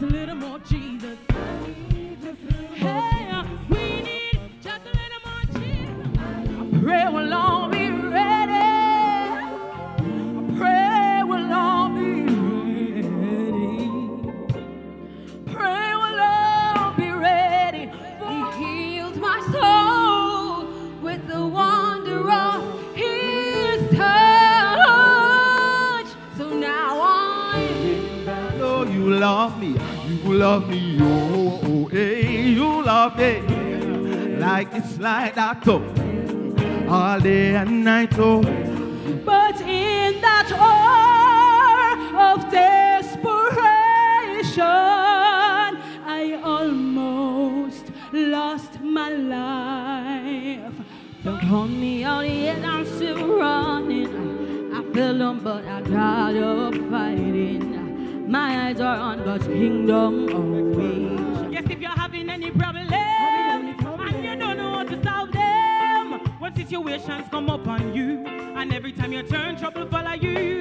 just a little more Jesus. Hey, we need just a little more Jesus. I pray we'll all be ready. I pray we'll all be ready. Pray we'll all be ready. He heals my soul with the wonder of His touch. So now Oh, you love me, oh, hey, you love me, like it's like that, oh, all day and night, oh. but in that hour of desperation, I almost lost my life. Don't call me out yet, I'm still running. I fell down, but I got up fighting. My eyes are on God's kingdom always. Yes, if you're having any problems and you don't know how to solve them, when situations come upon you, and every time you turn, trouble follow you.